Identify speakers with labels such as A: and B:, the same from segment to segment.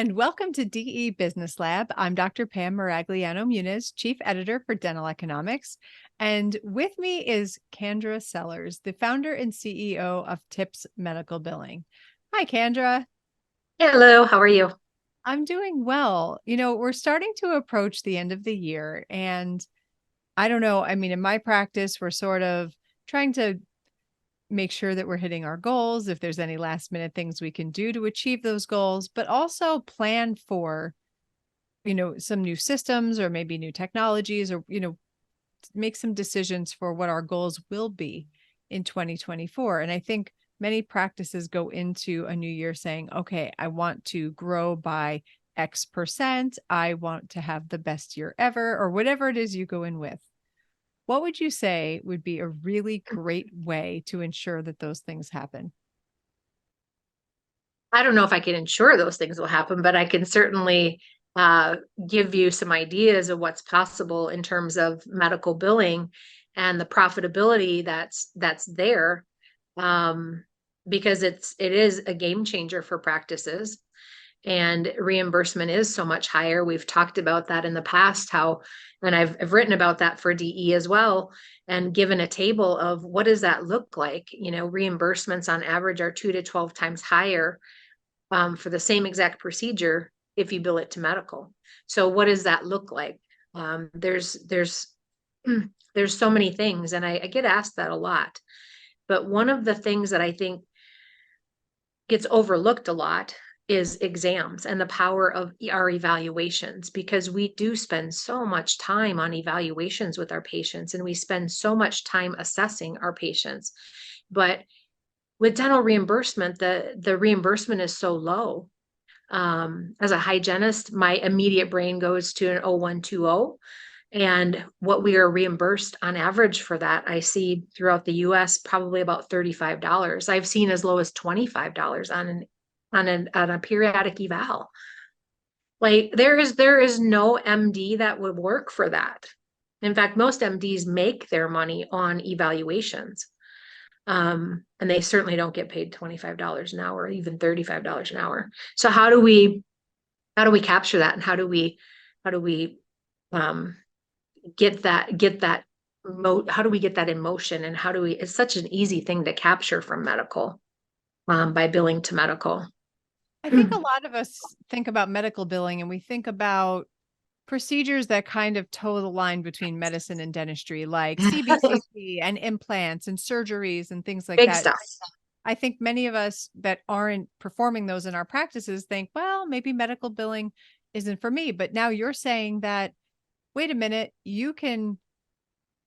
A: and welcome to DE Business Lab. I'm Dr. Pam Maragliano Muniz, Chief Editor for Dental Economics. And with me is Kendra Sellers, the founder and CEO of TIPS Medical Billing. Hi, Kendra.
B: Hello, how are you?
A: I'm doing well. We're starting to approach the end of the year, and I don't know. I mean, in my practice, we're sort of trying to make sure that we're hitting our goals, if there's any last minute things we can do to achieve those goals, but also plan for, some new systems or maybe new technologies or, make some decisions for what our goals will be in 2024. And I think many practices go into a new year saying, okay, I want to grow by X%. I want to have the best year ever, or whatever it is you go in with. What would you say would be a really great way to ensure that those things happen?
B: I don't know if I can ensure those things will happen, but I can certainly uh, give you some ideas of what's possible in terms of medical billing and the profitability that's there, um, because it is a game changer for practices, and reimbursement is so much higher. We've talked about that in the past, how, and I've written about that for DE as well, and given a table of what does that look like. Reimbursements on average are 2 to 12 times higher for the same exact procedure if you bill it to medical. So what does that look like? There's there's so many things, and I get asked that a lot. But one of the things that I think gets overlooked a lot is exams and the power of our evaluations, because we do spend so much time on evaluations with our patients, and we spend so much time assessing our patients. But with dental reimbursement, the reimbursement is so low. As a hygienist, my immediate brain goes to an 0120. And what we are reimbursed on average for that, I see throughout the US, probably about $35. I've seen as low as $25 on a periodic eval. Like there is no MD that would work for that. In fact, most MDs make their money on evaluations. And they certainly don't get paid $25 an hour, or even $35 an hour. So how do we capture that, and how do we um, get that how do we get that in motion, and it's such an easy thing to capture from medical, by billing to medical.
A: I think a lot of us think about medical billing and we think about procedures that kind of toe the line between medicine and dentistry, like CBCT and implants and surgeries and things like
B: Big
A: that.
B: stuff.
A: I think many of us that aren't performing those in our practices think, well, maybe medical billing isn't for me. But now you're saying that, wait a minute, you can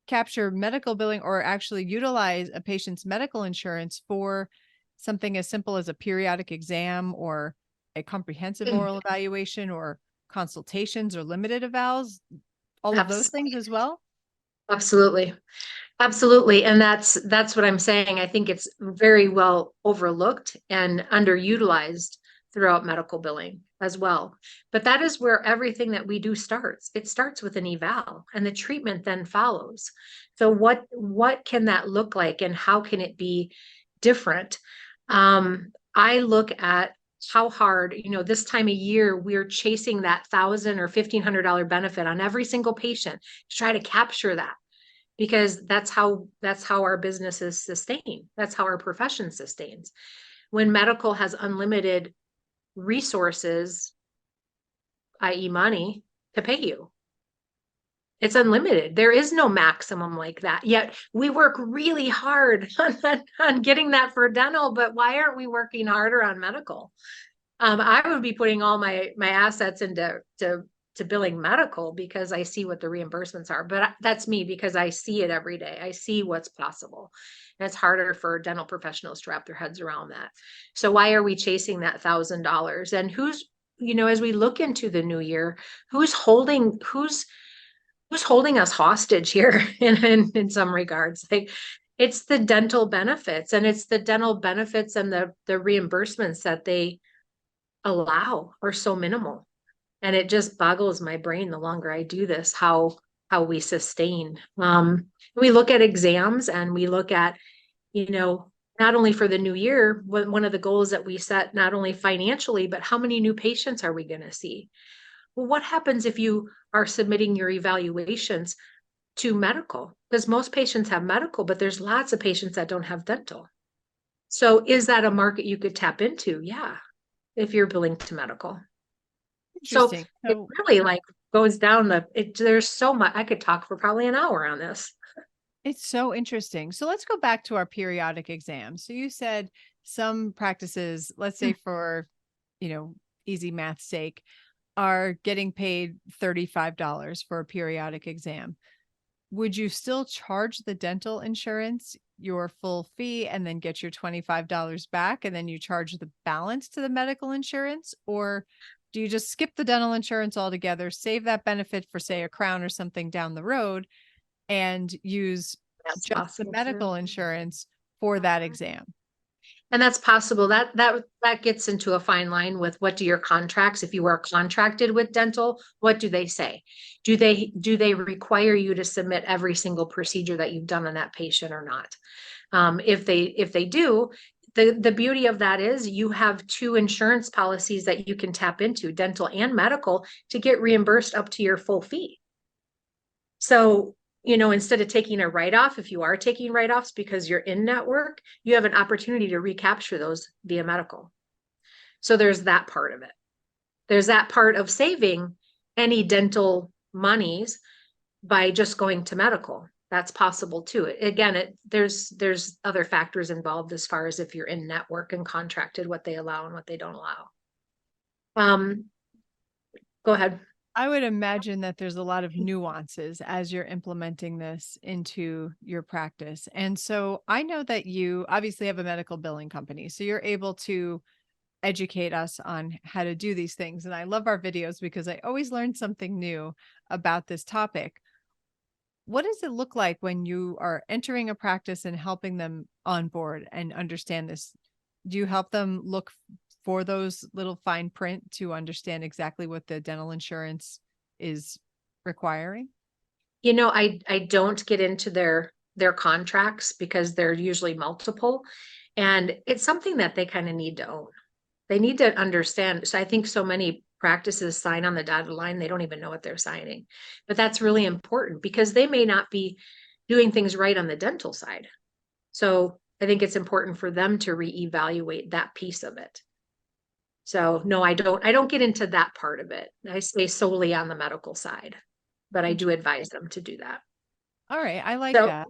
A: capture medical billing or actually utilize a patient's medical insurance for something as simple as a periodic exam or a comprehensive oral evaluation or consultations or limited evals, all of those things as well.
B: Absolutely. Absolutely. And that's what I'm saying. I think it's very well overlooked and underutilized throughout medical billing as well. But that is where everything that we do starts. It starts with an eval, and the treatment then follows. So what can that look like, and how can it be different? I look at how hard, this time of year, we're chasing that $1,000 or $1,500 benefit on every single patient to try to capture that, because that's how our business is sustained. That's how our profession sustains. When medical has unlimited resources, i.e. money, to pay you, it's unlimited. There is no maximum like that. Yet we work really hard on getting that for dental, but why aren't we working harder on medical? I would be putting all my assets into to billing medical, because I see what the reimbursements are. But that's me, because I see it every day. I see what's possible. And it's harder for dental professionals to wrap their heads around that. So why are we chasing that $1,000? And as we look into the new year, who's holding us hostage here in some regards? Like, it's the dental benefits, and it's the dental benefits and the reimbursements that they allow are so minimal. And it just boggles my brain the longer I do this, how we sustain. We look at exams, and we look at, not only for the new year, one of the goals that we set, not only financially, but how many new patients are we going to see? Well, what happens if you are submitting your evaluations to medical? Because most patients have medical, but there's lots of patients that don't have dental. So is that a market you could tap into? Yeah, if you're billing to medical. So
A: Interesting.
B: it
A: So
B: really like goes down there's so much. I could talk for probably an hour on this.
A: it's so interesting. So let's go back to our periodic exams. So you said some practices, let's say for, easy math sake, are getting paid $35 for a periodic exam. Would you still charge the dental insurance your full fee and then get your $25 back and then you charge the balance to the medical insurance? Or do you just skip the dental insurance altogether, save that benefit for, say, a crown or something down the road, and use
B: That's
A: just the
B: possible too.
A: medical insurance for that exam?
B: And that's possible. That gets into a fine line with what do your contracts, if you are contracted with dental, what do they say? Do they require you to submit every single procedure that you've done on that patient or not? If they do, the beauty of that is you have two insurance policies that you can tap into, dental and medical, to get reimbursed up to your full fee. So, instead of taking a write-off, if you are taking write-offs because you're in network, you have an opportunity to recapture those via medical. So there's that part of it. There's that part of saving any dental monies by just going to medical. That's possible too. Again, there's other factors involved as far as if you're in network and contracted, what they allow and what they don't allow. Go ahead.
A: I would imagine that there's a lot of nuances as you're implementing this into your practice. And so I know that you obviously have a medical billing company, so you're able to educate us on how to do these things. And I love our videos because I always learn something new about this topic. What does it look like when you are entering a practice and helping them on board and understand this? Do you help them look for those little fine print to understand exactly what the dental insurance is requiring?
B: I don't get into their contracts because they're usually multiple, and it's something that they kind of need to own. They need to understand. So I think so many practices sign on the dotted line, they don't even know what they're signing. But that's really important because they may not be doing things right on the dental side. So I think it's important for them to reevaluate that piece of it. So no, I don't get into that part of it. I stay solely on the medical side, but I do advise them to do that.
A: All right, I like
B: So
A: that.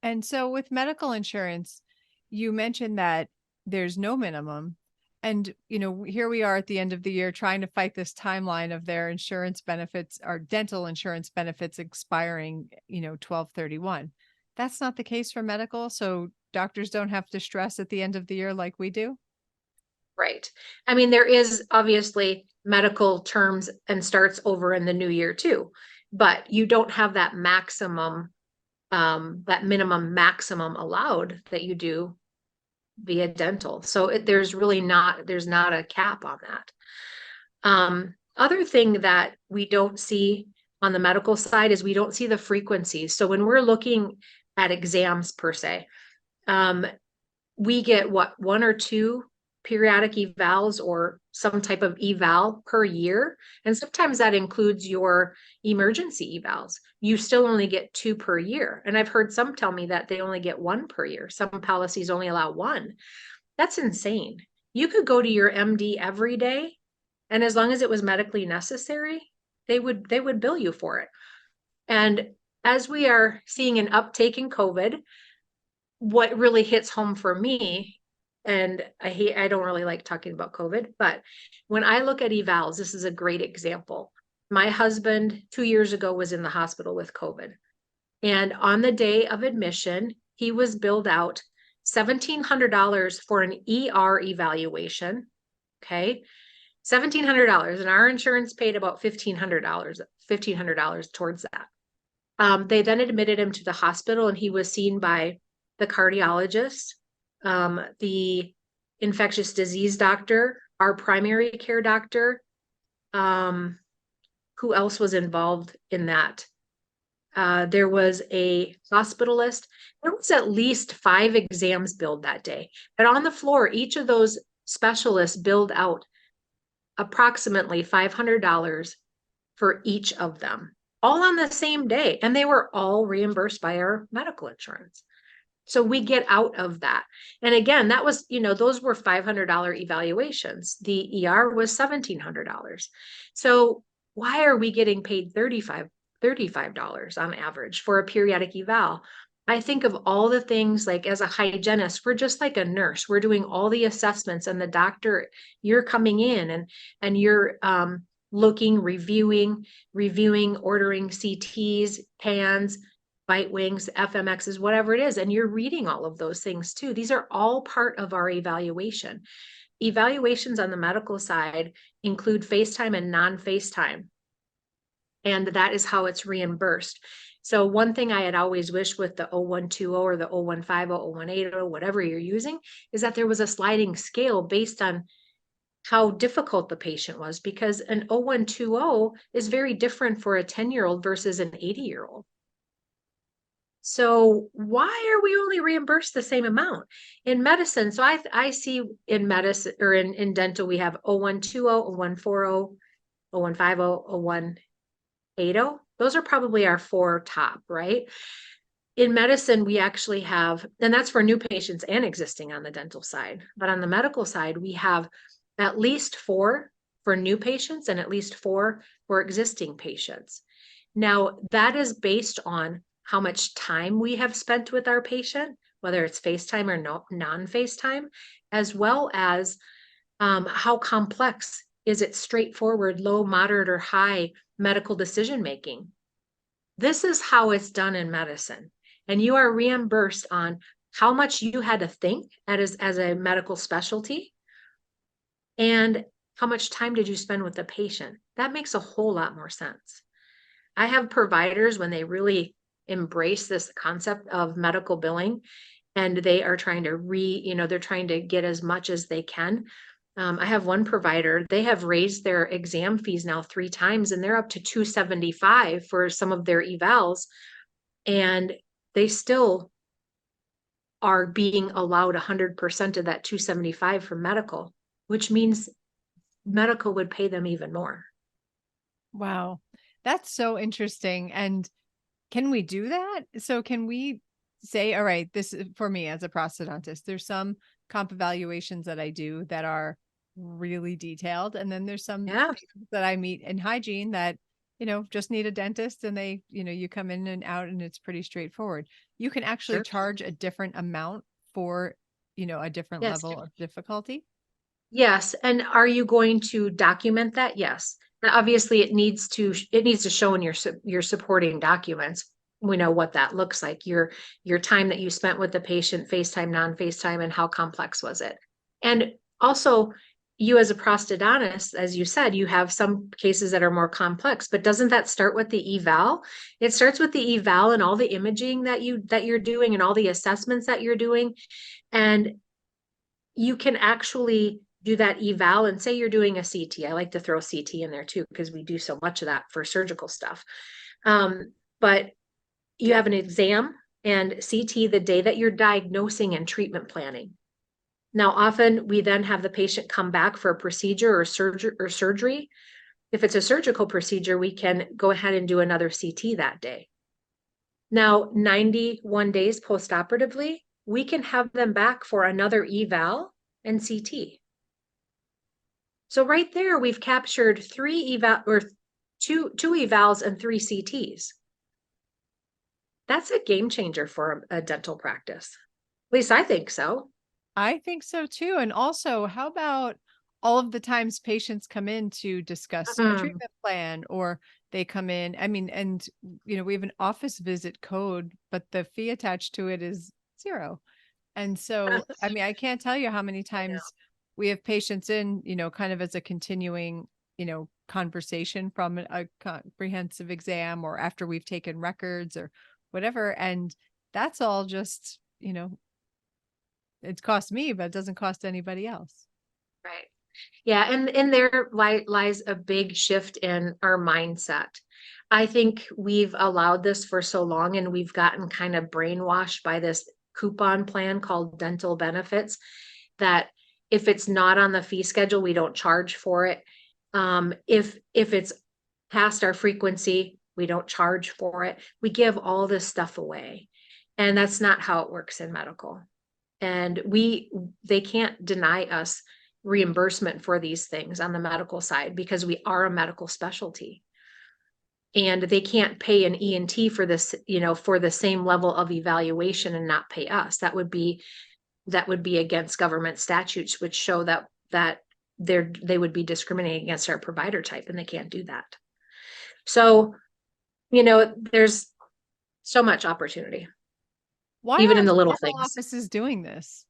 A: And so with medical insurance, you mentioned that there's no minimum. And, here we are at the end of the year trying to fight this timeline of their insurance benefits or dental insurance benefits expiring, 12/31. That's not the case for medical. So doctors don't have to stress at the end of the year like we do.
B: right. I mean, there is obviously medical terms and starts over in the new year too, but you don't have that minimum maximum allowed that you do via dental. So there's not a cap on that. Other thing that we don't see on the medical side is we don't see the frequencies. So when we're looking at exams per se, we get one or two periodic evals or some type of eval per year. And sometimes that includes your emergency evals. You still only get two per year. And I've heard some tell me that they only get one per year. Some policies only allow one. That's insane. You could go to your MD every day, and as long as it was medically necessary, they would bill you for it. And as we are seeing an uptake in COVID, what really hits home for me, and I don't really like talking about COVID, but when I look at evals, this is a great example. My husband 2 years ago was in the hospital with COVID. And on the day of admission, he was billed out $1,700 for an ER evaluation. Okay. $1,700. And our insurance paid about $1,500 towards that. They then admitted him to the hospital and he was seen by the cardiologist, the infectious disease doctor, our primary care doctor. Who else was involved in that? There was a hospitalist. There was at least 5 exams billed that day. And on the floor, each of those specialists billed out approximately $500 for each of them, all on the same day. And they were all reimbursed by our medical insurance. So we get out of that. And again, that was, those were $500 evaluations. The ER was $1,700. So why are we getting paid $35 on average for a periodic eval? I think of all the things, like as a hygienist, we're just like a nurse. We're doing all the assessments, and the doctor, you're coming in and you're looking, reviewing, ordering CTs, PANs, bite wings, FMXs, whatever it is. And you're reading all of those things too. These are all part of our evaluation. Evaluations on the medical side include FaceTime and non-FaceTime. And that is how it's reimbursed. So one thing I had always wished with the 0120 or the 0150, 0180, whatever you're using, is that there was a sliding scale based on how difficult the patient was, because an 0120 is very different for a 10-year-old versus an 80-year-old. So why are we only reimbursed the same amount in medicine? So I see in medicine, or in dental, we have 0120, 0140, 0150, 0180. Those are probably our 4 top, right? In medicine, we actually have, and that's for new patients and existing on the dental side. But on the medical side, we have at least 4 for new patients and at least 4 for existing patients. Now, that is based on how much time we have spent with our patient, whether it's FaceTime or non-FaceTime, as well as how complex is it, straightforward, low, moderate, or high medical decision-making. This is how it's done in medicine. And you are reimbursed on how much you had to think as a medical specialty, and how much time did you spend with the patient. That makes a whole lot more sense. I have providers, when they really embrace this concept of medical billing, and they are trying to they're trying to get as much as they can. I have one provider, they have raised their exam fees now 3 times, and they're up to $275 for some of their evals. And they still are being allowed 100% of that $275 for medical, which means medical would pay them even more.
A: Wow. That's so interesting. And can we do that? So can we say, all right, this is for me as a prosthodontist, there's some comp evaluations that I do that are really detailed. And then there's some patients that I meet in hygiene that, just need a dentist, and they, you come in and out and it's pretty straightforward. You can actually charge a different amount for, a different level of difficulty.
B: Yes. And are you going to document that? Yes. Now, obviously it needs to show in your supporting documents. We know what that looks like. Your time that you spent with the patient, FaceTime, non-FaceTime, and how complex was it? And also, you as a prosthodontist, as you said, you have some cases that are more complex, but doesn't that start with the eval? It starts with the eval and all the imaging that you're doing and all the assessments that you're doing. And you can actually do that eval, and say you're doing a CT. I like to throw CT in there too, because we do so much of that for surgical stuff. But you have an exam and CT the day that you're diagnosing and treatment planning. Now, often we then have the patient come back for a procedure or surgery. If it's a surgical procedure, we can go ahead and do another CT that day. Now, 91 days postoperatively, we can have them back for another eval and CT. So right there, we've captured 2 evals and 3 CTs. That's a game changer for a dental practice. At least I think so.
A: I think so too. And also, how about all of the times patients come in to discuss a treatment plan, or they come in, and we have an office visit code, but the fee attached to it is 0. And so, I can't tell you how many times we have patients in, kind of as a continuing, conversation from a comprehensive exam, or after we've taken records or whatever. And that's all just, it costs me, but it doesn't cost anybody else.
B: Right. Yeah. And there lies a big shift in our mindset. I think we've allowed this for so long and we've gotten kind of brainwashed by this coupon plan called dental benefits that if it's not on the fee schedule, we don't charge for it. If it's past our frequency, we don't charge for it. We give all this stuff away. And that's not how it works in medical. And they can't deny us reimbursement for these things on the medical side because we are a medical specialty. And they can't pay an ENT for this, for the same level of evaluation and not pay us. That would be against government statutes, which show that they would be discriminating against our provider type, and they can't do that. So, there's so much opportunity.
A: Why
B: even in
A: aren't
B: the little
A: dental
B: things.
A: offices doing this?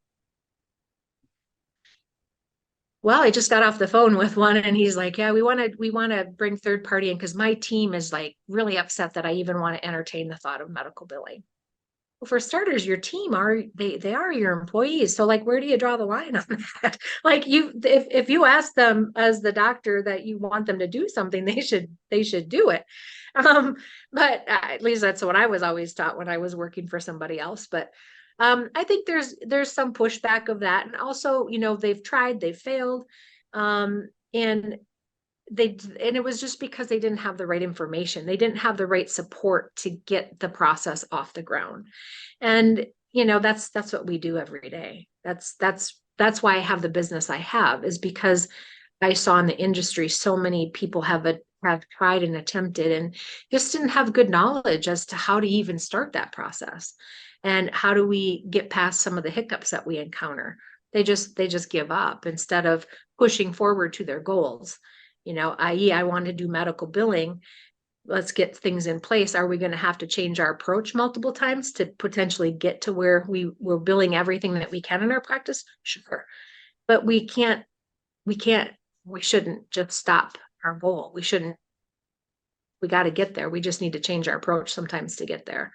B: Well, I just got off the phone with one and he's like, yeah, we want to bring third party in because my team is like really upset that I even want to entertain the thought of medical billing. Well, for starters, your team they are your employees. So like, where do you draw the line on that? Like if you ask them as the doctor that you want them to do something, they should do it. But at least that's what I was always taught when I was working for somebody else. But I think there's some pushback of that. And also, they've tried, they've failed. And it was just because they didn't have the right information. They didn't have the right support to get the process off the ground. And, that's what we do every day. That's why I have the business I have, is because I saw in the industry, so many people have tried and attempted and just didn't have good knowledge as to how to even start that process. And how do we get past some of the hiccups that we encounter? They just give up instead of pushing forward to their goals. I.e., I want to do medical billing. Let's get things in place. Are we going to have to change our approach multiple times to potentially get to where we're billing everything that we can in our practice? Sure. But we shouldn't just stop our goal. We got to get there. We just need to change our approach sometimes to get there.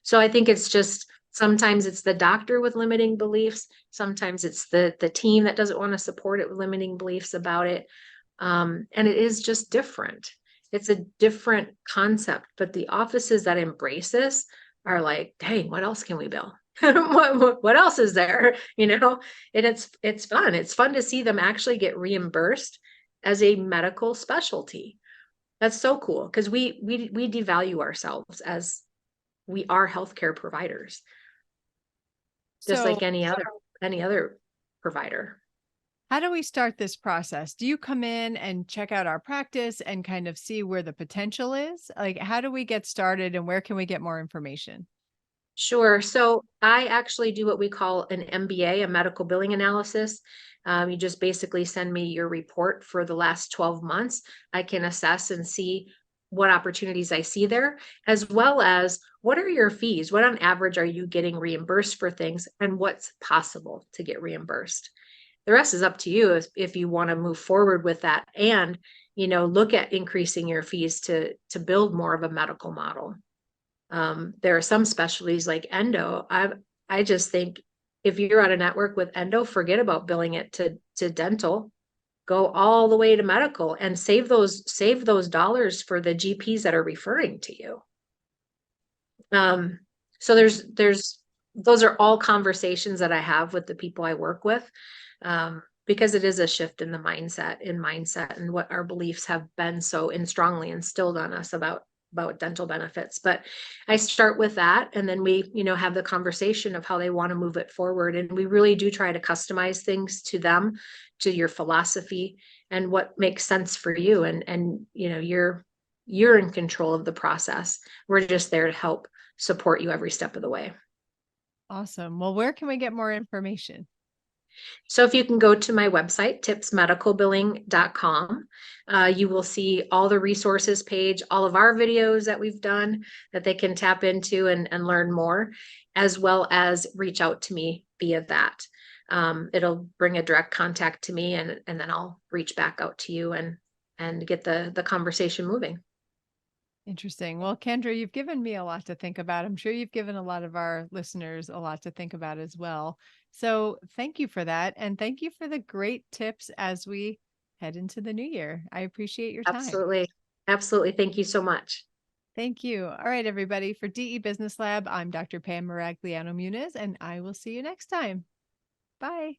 B: So I think it's just, sometimes it's the doctor with limiting beliefs. Sometimes it's the team that doesn't want to support it with limiting beliefs about it. And it is just different. It's a different concept, but the offices that embrace this are like, dang, what else can we bill? what else is there? And it's fun. It's fun to see them actually get reimbursed as a medical specialty. That's so cool because we devalue ourselves as we are healthcare providers, just like any other provider.
A: How do we start this process? Do you come in and check out our practice and kind of see where the potential is? Like, how do we get started and where can we get more information?
B: Sure. So I actually do what we call an MBA, a medical billing analysis. You just basically send me your report for the last 12 months. I can assess and see what opportunities I see there, as well as what are your fees? What on average are you getting reimbursed for things, and what's possible to get reimbursed? The rest is up to you if you want to move forward with that and, look at increasing your fees to build more of a medical model. There are some specialties like endo. I just think if you're out of network with endo, forget about billing it to dental. Go all the way to medical and save those dollars for the GPs that are referring to you. So those are all conversations that I have with the people I work with, because it is a shift in the mindset and what our beliefs have been so strongly instilled on us about dental benefits. But I start with that, and then we, have the conversation of how they want to move it forward. And we really do try to customize things to them, to your philosophy and what makes sense for you. And you're in control of the process. We're just there to help support you every step of the way.
A: Awesome. Well, where can we get more information?
B: So if you can go to my website, tipsmedicalbilling.com, you will see all the resources page, all of our videos that we've done that they can tap into and learn more, as well as reach out to me via that. It'll bring a direct contact to me, and then I'll reach back out to you and get the conversation moving.
A: Interesting. Well, Kendra, you've given me a lot to think about. I'm sure you've given a lot of our listeners a lot to think about as well. So thank you for that. And thank you for the great tips as we head into the new year. I appreciate your time.
B: Absolutely. Absolutely. Thank you so much.
A: Thank you. All right, everybody. For DE Business Lab, I'm Dr. Pam Maragliano Muniz, and I will see you next time. Bye.